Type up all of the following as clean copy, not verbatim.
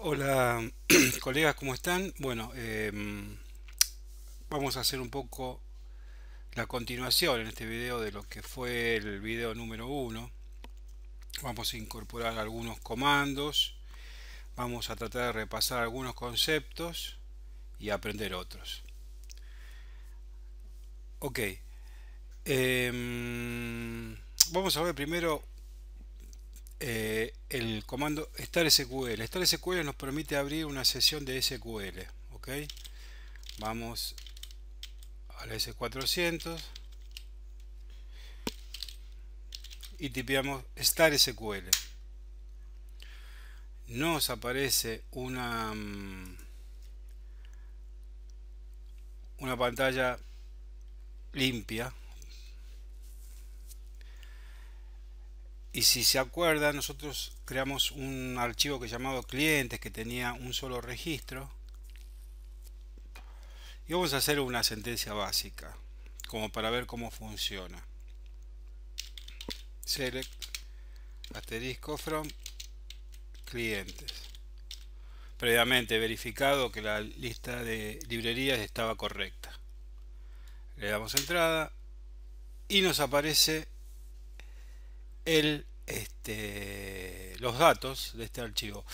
Hola, colegas, ¿cómo están? Bueno, vamos a hacer un poco la continuación en este video de lo que fue el video número uno. Vamos a incorporar algunos comandos, vamos a tratar de repasar algunos conceptos y aprender otros. Ok, vamos a ver primero el comando star SQL. Star SQL nos permite abrir una sesión de SQL. Ok, vamos al S400 y tipeamos star SQL. Nos aparece una pantalla limpia, y si se acuerda, nosotros creamos un archivo que llamado clientes, que tenía un solo registro, y vamos a hacer una sentencia básica como para ver cómo funciona. Select asterisco from clientes, previamente verificado que la lista de librerías estaba correcta. Le damos entrada y nos aparece los datos de este archivo.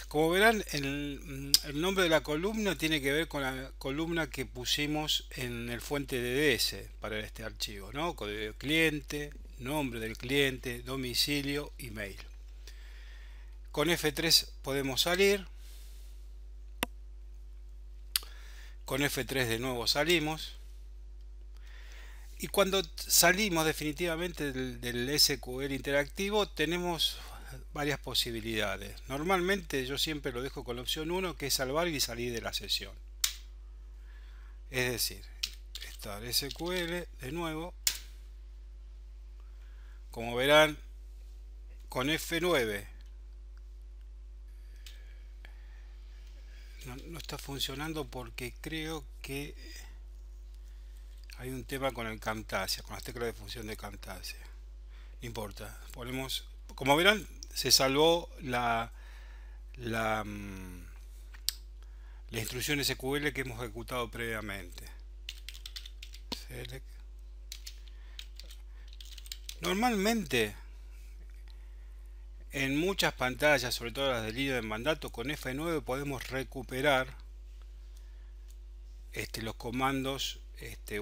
Como verán, el nombre de la columna tiene que ver con la columna que pusimos en el fuente DDS para este archivo, ¿no? Código de cliente, nombre del cliente, domicilio, email. Con F3 podemos salir. Con F3 de nuevo salimos. Y cuando salimos definitivamente del SQL interactivo, tenemos varias posibilidades. Normalmente yo siempre lo dejo con la opción 1, que es salvar y salir de la sesión. Es decir, estar SQL de nuevo. Como verán, con F9 no está funcionando porque creo que hay un tema con el Camtasia, con las teclas de función de Camtasia. No importa, ponemos, como verán, se salvó la, mm, la instrucción SQL que hemos ejecutado previamente. Select. Normalmente en muchas pantallas, sobre todo las de línea de mandato, con F9 podemos recuperar los comandos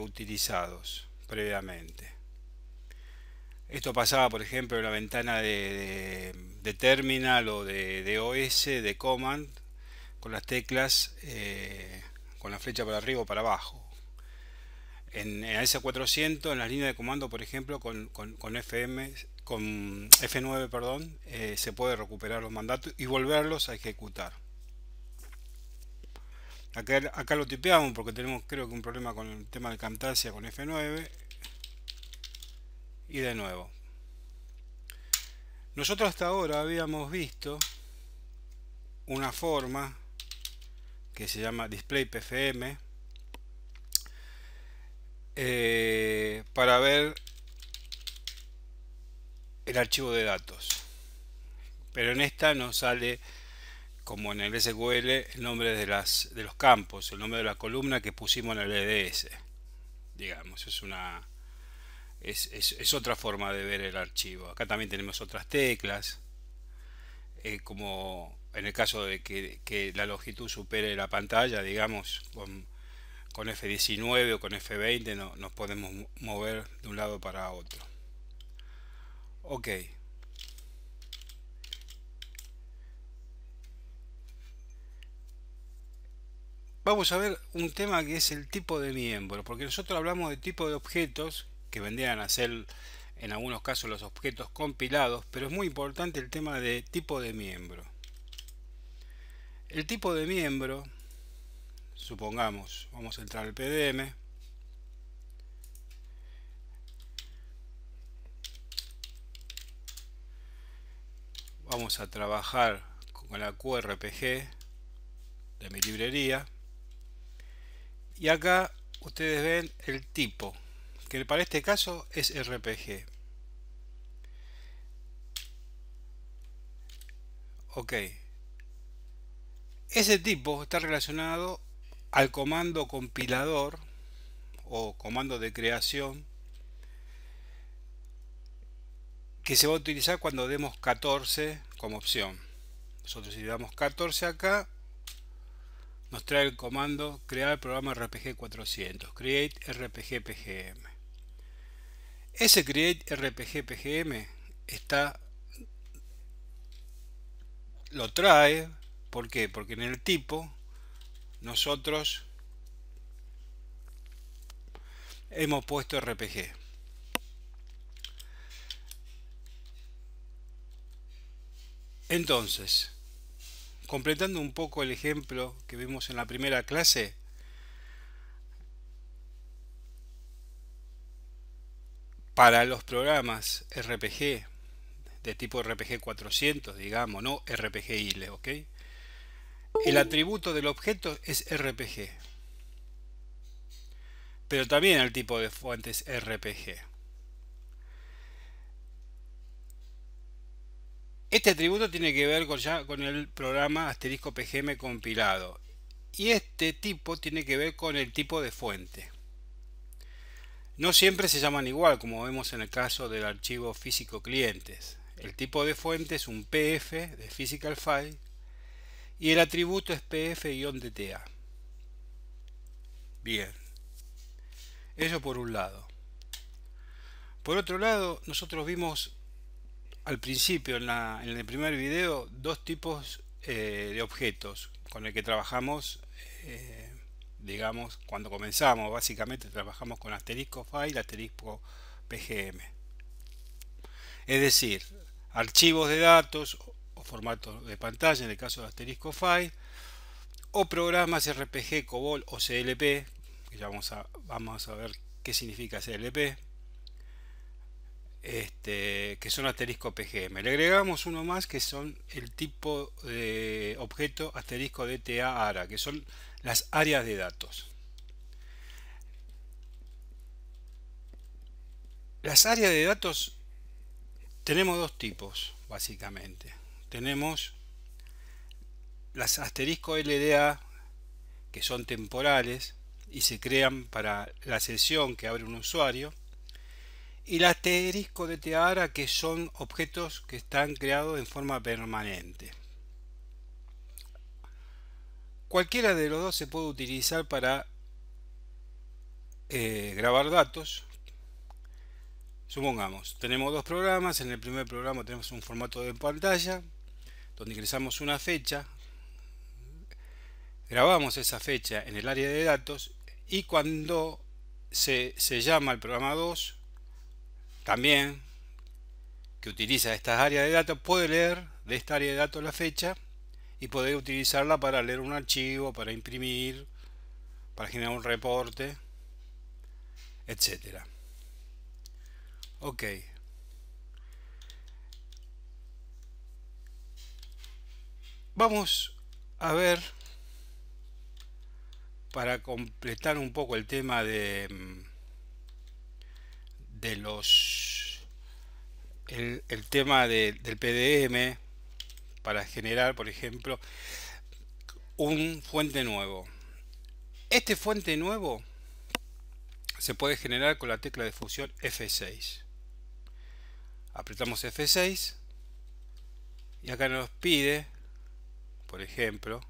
utilizados previamente. Esto pasaba, por ejemplo, en la ventana de terminal o de OS, de command, con las teclas, con la flecha para arriba o para abajo. En S400, en las líneas de comando, por ejemplo, con F9, perdón, se puede recuperar los mandatos y volverlos a ejecutar. Acá lo tipeamos porque tenemos, creo que, un problema con el tema de Camtasia con F9. Y de nuevo. Nosotros hasta ahora habíamos visto una forma que se llama display pfm, para ver el archivo de datos, pero en esta nos sale, como en el SQL, el nombre de los campos, el nombre de la columna que pusimos en el EDS. Digamos, es otra forma de ver el archivo. Acá también tenemos otras teclas, como en el caso de que la longitud supere la pantalla, digamos, con F19 o con F20 nos podemos mover de un lado para otro. Ok. Vamos a ver un tema que es el tipo de miembro, porque nosotros hablamos de tipo de objetos, que vendrían a ser en algunos casos los objetos compilados, pero es muy importante el tema de tipo de miembro. El tipo de miembro, supongamos, vamos a entrar al PDM, vamos a trabajar con la QRPG de mi librería, y acá ustedes ven el tipo, que para este caso es RPG. Ok, Ese tipo está relacionado al comando compilador o comando de creación que se va a utilizar cuando demos 14 como opción. Nosotros si damos 14 acá, nos trae el comando crear programa RPG 400, create RPG PGM. Ese create RPG PGM lo trae, ¿por qué? Porque en el tipo nosotros hemos puesto RPG. Entonces, completando un poco el ejemplo que vimos en la primera clase, para los programas RPG de tipo RPG 400, digamos, no RPG ILE, ¿ok? El atributo del objeto es RPG, pero también el tipo de fuente es RPG. Este atributo tiene que ver ya con el programa asterisco PGM compilado, y este tipo tiene que ver con el tipo de fuente. No siempre se llaman igual, como vemos en el caso del archivo físico clientes. El tipo de fuente es un PF de Physical File y el atributo es PF-DTA. Bien, eso por un lado. Por otro lado, nosotros vimos al principio en el primer video dos tipos de objetos con el que trabajamos, digamos, cuando comenzamos. Básicamente trabajamos con asterisco file, asterisco PGM. Es decir, archivos de datos o formatos de pantalla en el caso de asterisco file, o programas RPG, COBOL o CLP, que ya vamos a ver qué significa CLP, que son asterisco PGM. Le agregamos uno más que son el tipo de objeto asterisco DTA ARA, que son las áreas de datos. Las áreas de datos tenemos dos tipos, básicamente. Tenemos las asterisco LDA, que son temporales y se crean para la sesión que abre un usuario, y el asterisco de Teara, que son objetos que están creados en forma permanente. Cualquiera de los dos se puede utilizar para grabar datos. Supongamos, tenemos dos programas. En el primer programa tenemos un formato de pantalla donde ingresamos una fecha, grabamos esa fecha en el área de datos, y cuando se llama al programa 2, también que utiliza estas áreas de datos, puede leer de esta área de datos la fecha y puede utilizarla para leer un archivo, para imprimir, para generar un reporte, etcétera. Ok. Vamos a ver, para completar un poco el tema de el tema del PDM, para generar, por ejemplo, un fuente nuevo. Este fuente nuevo se puede generar con la tecla de fusión F6. Apretamos F6 y acá nos pide, por ejemplo,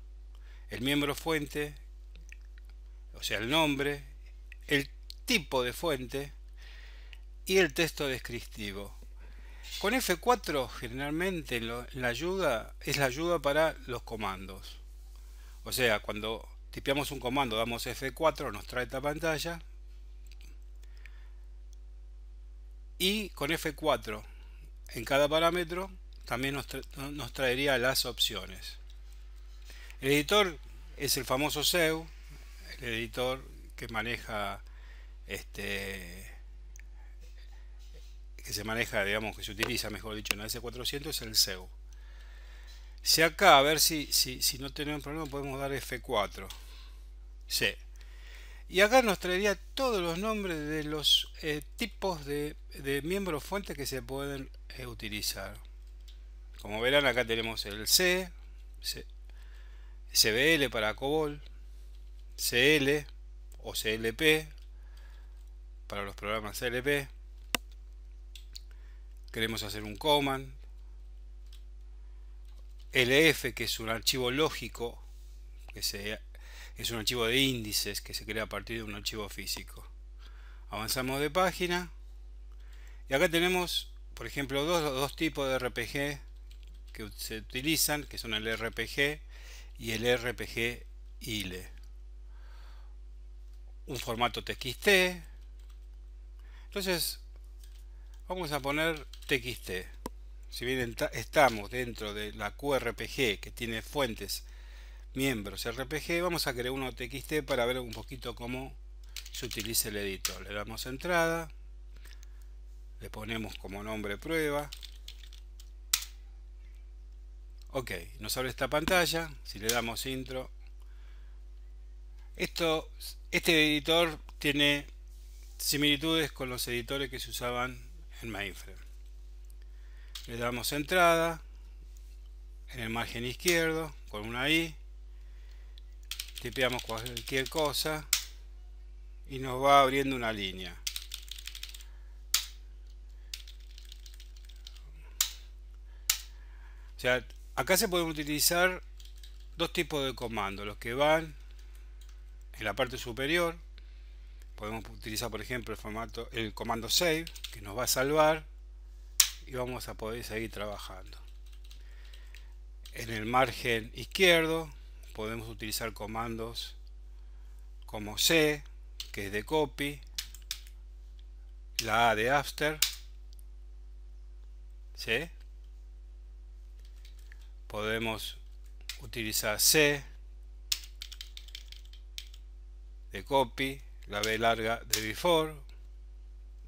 el miembro fuente, o sea, el nombre, el tipo de fuente y el texto descriptivo. Con F4 generalmente la ayuda es la ayuda para los comandos. O sea, cuando tipeamos un comando, damos F4, nos trae esta pantalla. Y con F4 en cada parámetro también nos traería las opciones. El editor es el famoso SEU, el editor que maneja que se maneja, digamos, que se utiliza, mejor dicho, en la S400, es el SEU. Si acá, a ver si no tenemos problema, podemos dar F4. Sí. Y acá nos traería todos los nombres de los tipos de miembros fuentes que se pueden utilizar. Como verán, acá tenemos el C, CBL para COBOL, CL o CLP para los programas CLP. Queremos hacer un command. LF, que es un archivo lógico, es un archivo de índices que se crea a partir de un archivo físico. Avanzamos de página y acá tenemos, por ejemplo, dos tipos de RPG que se utilizan, que son el RPG y el RPG ILE. Un formato TXT. Entonces vamos a poner TXT. Si bien estamos dentro de la QRPG, que tiene fuentes miembros RPG, vamos a crear uno TXT para ver un poquito cómo se utiliza el editor. Le damos entrada, le ponemos como nombre prueba. Ok, nos abre esta pantalla. Si le damos intro, este editor tiene similitudes con los editores que se usaban en mainframe. Le damos entrada en el margen izquierdo con una I, tipeamos cualquier cosa y nos va abriendo una línea. O sea, acá se pueden utilizar dos tipos de comandos: los que van en la parte superior. Podemos utilizar, por ejemplo, el comando save, que nos va a salvar y vamos a poder seguir trabajando. En el margen izquierdo podemos utilizar comandos como C, que es de copy, la A de after, ¿sí? Podemos utilizar C de copy, la B larga de before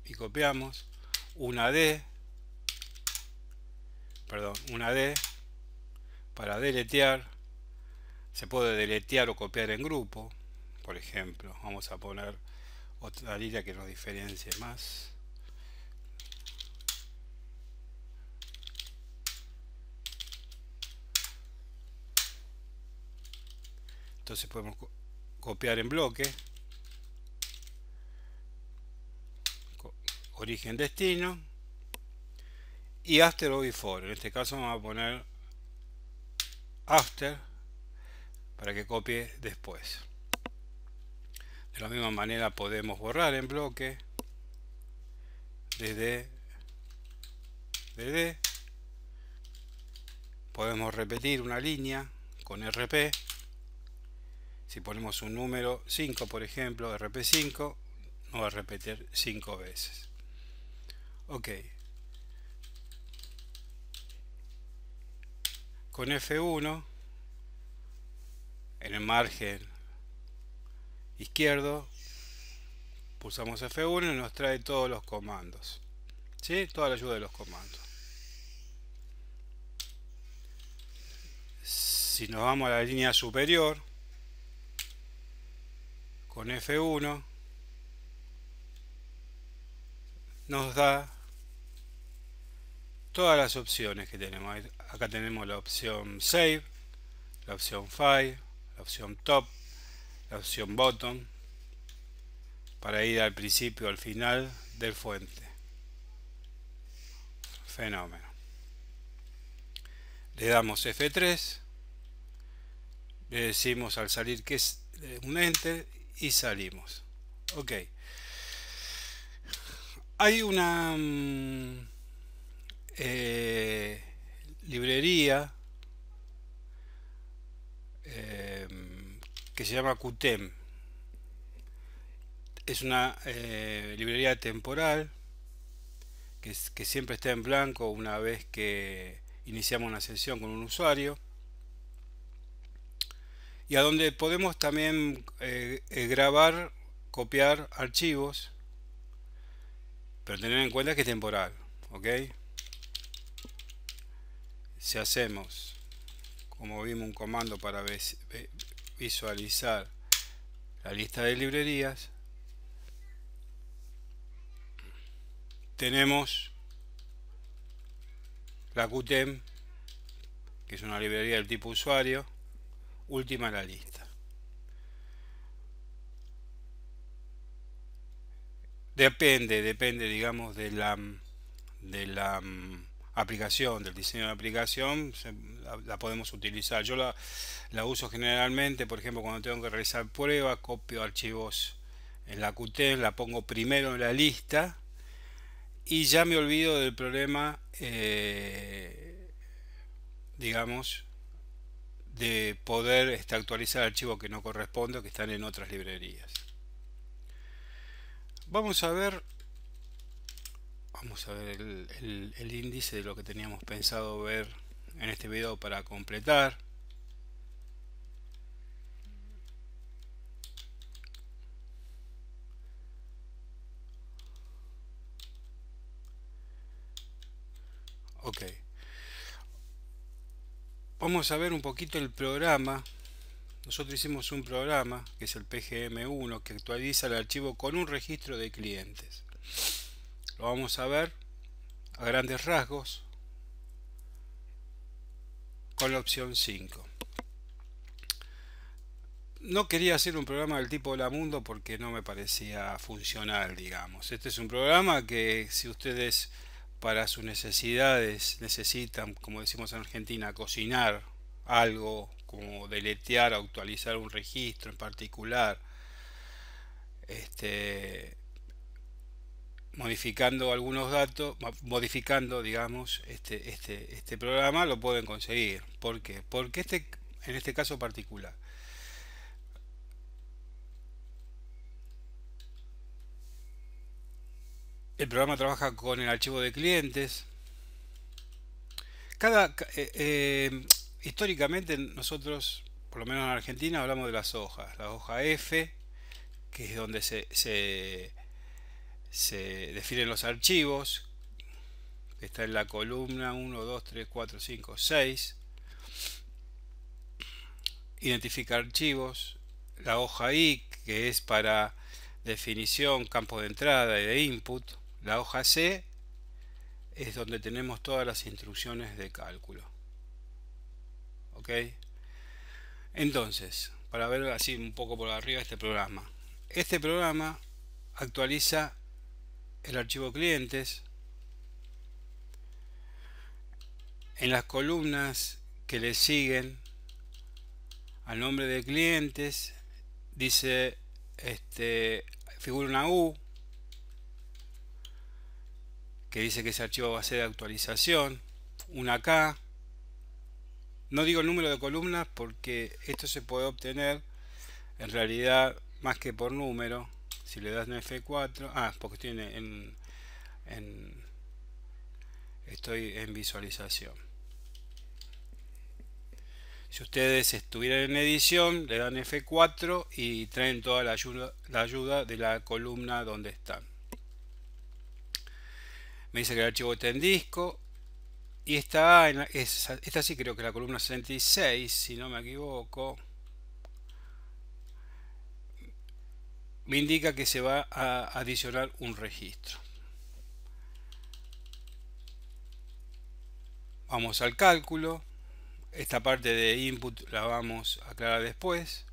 y copiamos, una D para deletear. Se puede deletear o copiar en grupo. Por ejemplo, vamos a poner otra línea que nos diferencie más. Entonces podemos copiar en bloque, origen destino, y after o before. En este caso vamos a poner after para que copie después. De la misma manera podemos borrar en bloque desde podemos repetir una línea con RP. Si ponemos un número 5, por ejemplo, RP5, nos va a repetir 5 veces. Ok. Con F1 en el margen izquierdo pulsamos F1 y nos trae todos los comandos, ¿sí? Toda la ayuda de los comandos. Si nos vamos a la línea superior con F1 nos da todas las opciones que tenemos. Acá tenemos la opción Save, la opción File, la opción Top, la opción Bottom, para ir al principio o al final del fuente. Fenómeno. Le damos F3, le decimos al salir que es un Enter y salimos. Ok. Hay una librería que se llama Qtem. Es una librería temporal que siempre está en blanco una vez que iniciamos una sesión con un usuario, y a donde podemos también grabar, copiar archivos, pero tener en cuenta que es temporal. ¿Ok? Si hacemos, como vimos, un comando para visualizar la lista de librerías, tenemos la Qtem, que es una librería del tipo usuario, última en la lista. Depende, digamos, de la aplicación, del diseño de aplicación, la podemos utilizar. Yo la uso generalmente, por ejemplo, cuando tengo que realizar pruebas, copio archivos en la Qt, la pongo primero en la lista y ya me olvido del problema, digamos, de poder actualizar archivos que no corresponden, que están en otras librerías. Vamos a ver el índice de lo que teníamos pensado ver en este video para completar. Ok, vamos a ver un poquito el programa. Nosotros hicimos un programa que es el PGM1 que actualiza el archivo con un registro de clientes. Lo vamos a ver a grandes rasgos con la opción 5. No quería hacer un programa del tipo Hola Mundo porque no me parecía funcional, digamos. Este es un programa que si ustedes para sus necesidades necesitan, como decimos en Argentina, cocinar algo, como deletear, actualizar un registro en particular, modificando algunos datos, modificando, digamos, este programa, lo pueden conseguir. ¿Por qué? Porque en este caso particular, el programa trabaja con el archivo de clientes. Cada, históricamente nosotros, por lo menos en Argentina, hablamos de las hojas. La hoja F, que es donde se definen los archivos, que está en la columna 1, 2, 3, 4, 5, 6. Identifica archivos. La hoja I, que es para definición, campo de entrada y de input. La hoja C es donde tenemos todas las instrucciones de cálculo. ¿Ok? Entonces, para ver así un poco por arriba este programa. Este programa actualiza el archivo clientes. En las columnas que le siguen al nombre de clientes dice, figura una U que dice que ese archivo va a ser de actualización, una K. No digo el número de columnas porque esto se puede obtener en realidad más que por número. Si le das en F4, porque estoy en visualización. Si ustedes estuvieran en edición, le dan F4 y traen toda la ayuda de la columna donde están. Me dice que el archivo está en disco y esta sí creo que es la columna 66, si no me equivoco. Me indica que se va a adicionar un registro. Vamos al cálculo. Esta parte de input la vamos a aclarar después.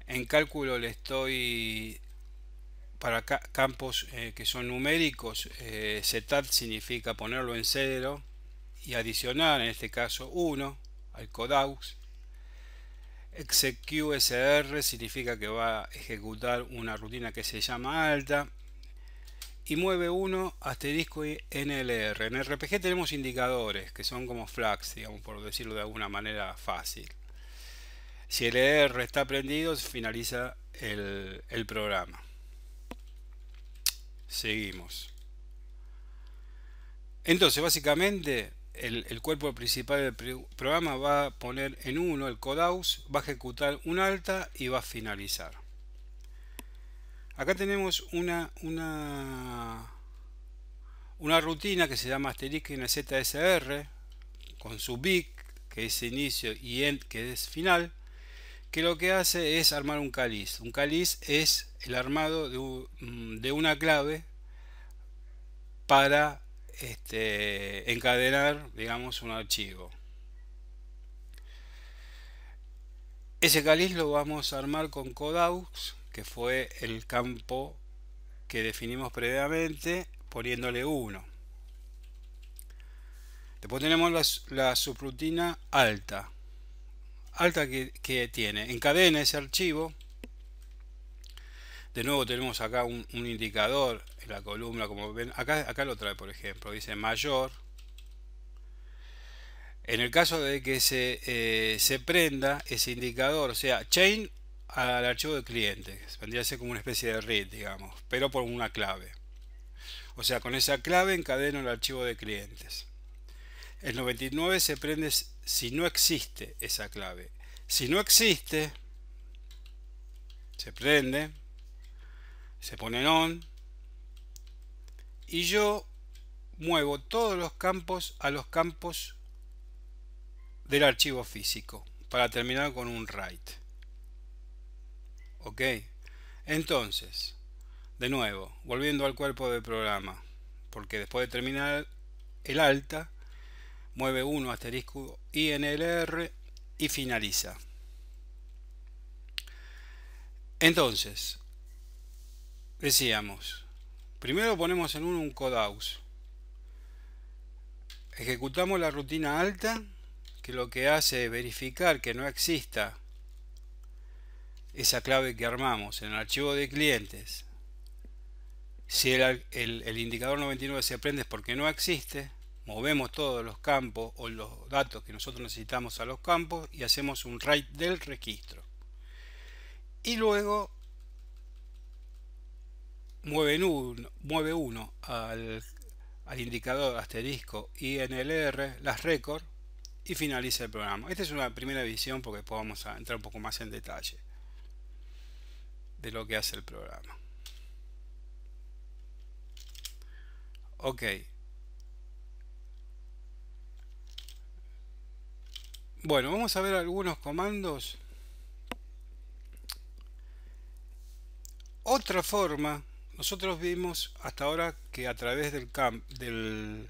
En cálculo le estoy para campos que son numéricos. Setat significa ponerlo en 0 y adicionar, en este caso 1 al codeaux. exeqsr significa que va a ejecutar una rutina que se llama alta. Y mueve 1 asterisco NLR. En RPG tenemos indicadores que son como flags, digamos, por decirlo de alguna manera fácil. Si el ER está prendido, finaliza el programa. Seguimos. Entonces, básicamente, el cuerpo principal del programa va a poner en 1 el codeaux, va a ejecutar un alta y va a finalizar. Acá tenemos una rutina que se llama asterisco NZSR con su big, que es inicio, y end, que es final, que lo que hace es armar un cáliz. Un cáliz es el armado de una clave para encadenar, digamos, un archivo. Ese caliz lo vamos a armar con Codeaux, que fue el campo que definimos previamente, poniéndole 1. Después tenemos la subrutina alta. Alta que tiene, encadena ese archivo. De nuevo tenemos acá un indicador en la columna, como ven, acá lo trae, por ejemplo, dice mayor. En el caso de que se prenda ese indicador, o sea, chain al archivo de cliente, vendría a ser como una especie de read, digamos, pero por una clave. O sea, con esa clave encadeno el archivo de clientes. El 99 se prende si no existe esa clave. Si no existe, se prende, se pone en on, y yo muevo todos los campos a los campos del archivo físico para terminar con un write. Ok, entonces, de nuevo, volviendo al cuerpo del programa, porque después de terminar el alta, mueve 1 asterisco INLR y finaliza. Entonces, decíamos, primero ponemos en 1 un Codeaux. Ejecutamos la rutina alta, que lo que hace es verificar que no exista esa clave que armamos en el archivo de clientes. Si el indicador 99 se prende es porque no existe. Movemos todos los campos o los datos que nosotros necesitamos a los campos y hacemos un write del registro. Y luego mueve 1 al indicador asterisco INLR, las records, y finaliza el programa. Esta es una primera visión porque después vamos a entrar un poco más en detalle de lo que hace el programa. Ok. Bueno, vamos a ver algunos comandos. Otra forma, nosotros vimos hasta ahora que a través del